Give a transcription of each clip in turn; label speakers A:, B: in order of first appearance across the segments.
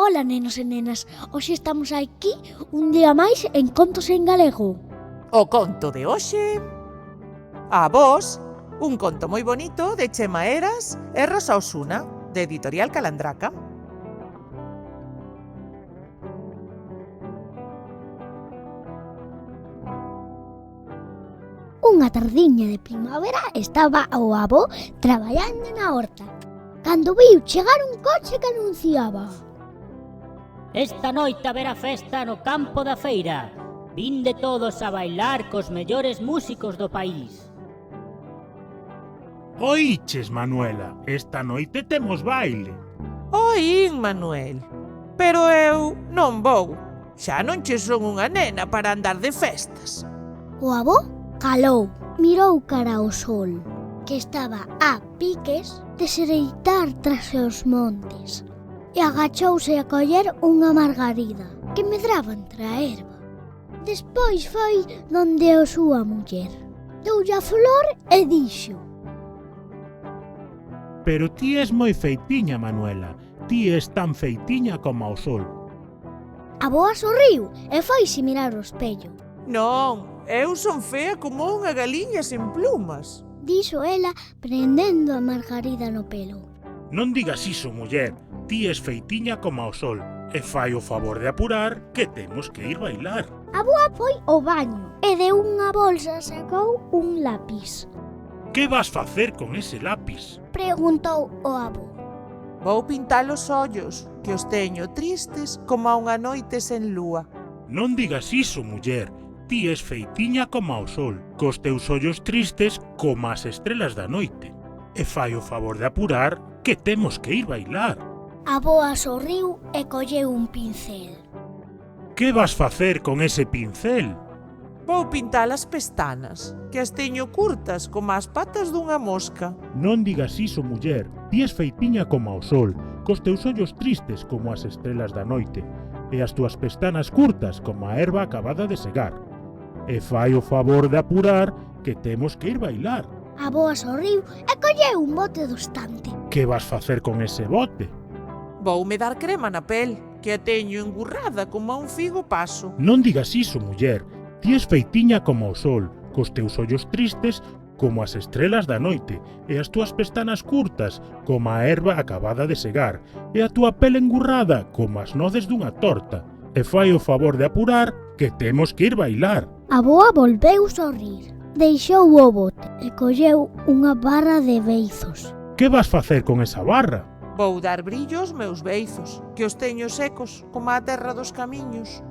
A: Ola, nenos e nenas, hoxe estamos aquí un día máis en Contos en Galego.
B: O conto de hoxe... A vos, un conto moi bonito de Chema Eras e Rosa Osuna, de Editorial Calandraca.
A: Unha tardiña de primavera estaba o avó traballando na horta, cando viu chegar un coche que anunciaba:
C: Esta noite haberá festa no campo da feira. Vinde todos a bailar cos mellores músicos do país.
D: Oiches, Manuela, esta noite temos baile.
B: Oín, Manuel, pero eu non vou. Xa non che son unha nena para andar de festas.
A: O avó calou, mirou cara ao sol, que estaba a piques de sereitar tras os montes, e agachouse a coller unha margarida que medraba entre a erva. Despois foi donde a súa muller, doulle a flor e dixo:
D: Pero ti es moi feitiña, Manuela. Ti es tan feitiña como o sol.
A: A boa sorriu e foise mirar o espello.
B: Non, eu son fea como unha galiña sen plumas.
A: Dixo ela prendendo a margarida no pelo.
D: Non digas iso, muller. Ti es feitiña como o sol. E fai o favor de apurar que temos que ir bailar.
A: A boa foi ao baño e de unha bolsa sacou un lápis.
D: Que vas facer con ese lápis?
A: Preguntou o avó.
B: Vou pintar os ollos, que os teño tristes como a unha noite sen lúa.
D: Non digas iso, muller. Ti es feitiña como o sol, cos teus ollos tristes como as estrelas da noite. E fai o favor de apurar que temos que ir bailar.
A: A boa sorriu e colleu un pincel.
D: Que vas facer con ese pincel?
B: Vou pintar as pestanas, que as teño curtas como as patas dunha mosca.
D: Non digas iso, muller. Ti es feitiña como o sol, cos teus ollos tristes como as estrelas da noite, e as túas pestanas curtas como a erva acabada de segar. E fai o favor de apurar que temos que ir bailar.
A: A boa sorriu e colleu un bote do estante.
D: Que vas facer con ese bote?
B: Voume dar crema na pel, que a teño engurrada como a un figo paso.
D: Non digas iso, muller. Ti es feitiña como o sol, cos teus ollos tristes como as estrelas da noite, e as túas pestanas curtas como a erva acabada de segar, e a túa pele engurrada como as noces dunha torta. E fai o favor de apurar que temos que ir bailar.
A: A boa volveu sorrir, deixou o bote e colleu unha barra de beizos.
D: Que vas facer con esa barra?
B: Vou dar brillo aos meus beizos, que os teño secos como a terra dos camiños.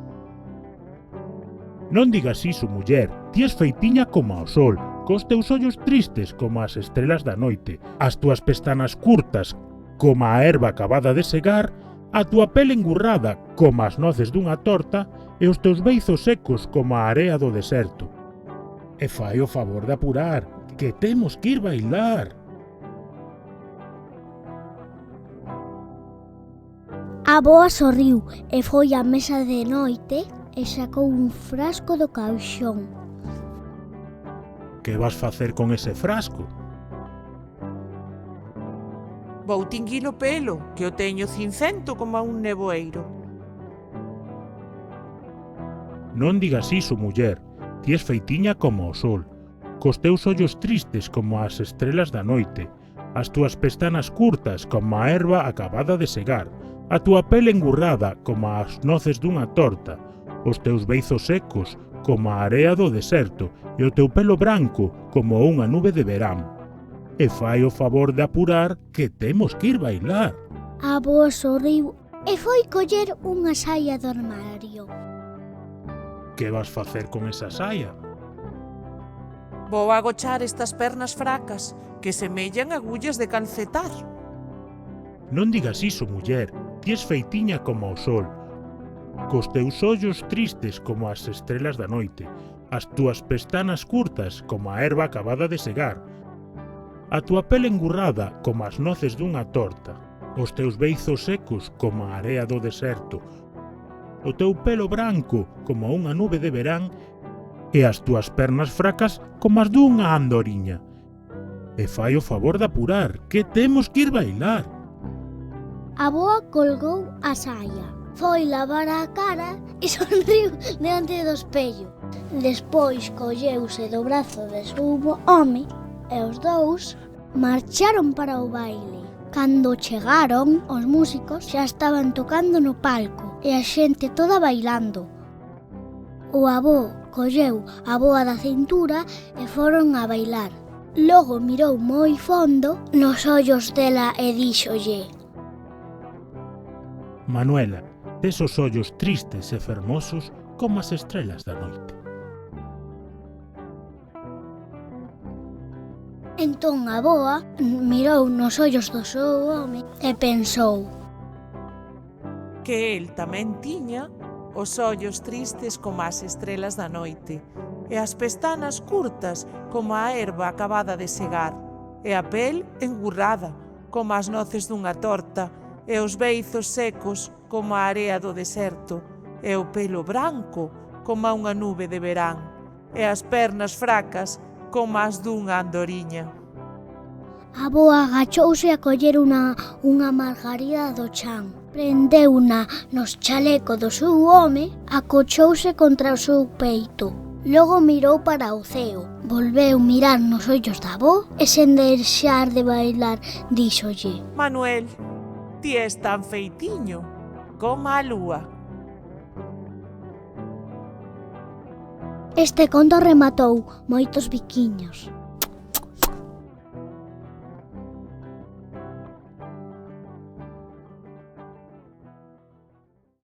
D: Non digas iso, muller. Ti es feitiña como o sol, cos teus ollos tristes como as estrelas da noite, as túas pestanas curtas como a erva acabada de segar, a túa pele engurrada como as noces dunha torta e os teus beizos secos como a area do deserto. E fai o favor de apurar, que temos que ir bailar.
A: A boa sorriu e foi á mesa de noite e sacou un frasco do caixón.
D: Que vas facer con ese frasco?
B: Vou tinguir o pelo, que o teño cincento como a un nevoeiro.
D: Non digas iso, muller. Ti es feitiña como o sol, cos teus ollos tristes como as estrelas da noite, as túas pestanas curtas como a erva acabada de segar, a túa pele engurrada como as noces dunha torta, os teus beizos secos como a area do deserto e o teu pelo branco como unha nube de verán. E fai o favor de apurar que temos que ir bailar.
A: A boa sorriu e foi coller unha saia do armario.
D: Que vas facer con esa saia?
B: Vou agochar estas pernas fracas, que semellan agullas de calcetar.
D: Non digas iso, muller. Ti es feitiña como o sol, cos teus ollos tristes como as estrelas da noite, as túas pestanas curtas como a erva acabada de segar, a túa pele engurrada como as noces dunha torta, os teus beizos secos como a area do deserto, o teu pelo branco como unha nube de verán e as túas pernas fracas como as dunha andoriña. E fai o favor de apurar, que temos que ir bailar.
A: A avoa colgou a saia, foi lavar a cara e sonriu diante do espello. Despois colleuse do brazo de seu home e os dous marcharon para o baile. Cando chegaron, os músicos xa estaban tocando no palco e a xente toda bailando. O avó colleu a avoa da cintura e foron a bailar. Logo mirou moi fondo nos ollos dela e díxolle:
D: Manuela, tes os ollos tristes e fermosos como as estrelas da noite.
A: Entón a avoa mirou nos ollos do seu home e pensou:
B: que el tamén tiña os ollos tristes como as estrelas da noite, e as pestanas curtas como a herba acabada de segar, e a pel engurrada como as noces dunha torta, e os beizos secos como a area do deserto, e o pelo branco como a unha nube de verán, e as pernas fracas como as dunha andoriña.
A: A avoa agachouse a coller unha margarida do chan. Prendeuna nos chaleco do seu home, acochouse contra o seu peito. Logo mirou para o ceo, volveu mirar nos ollos da avó e sen deixar de bailar díxolle:
B: Manuel, ti és tan feitiño como a lúa.
A: Este conto rematou moitos biquiños.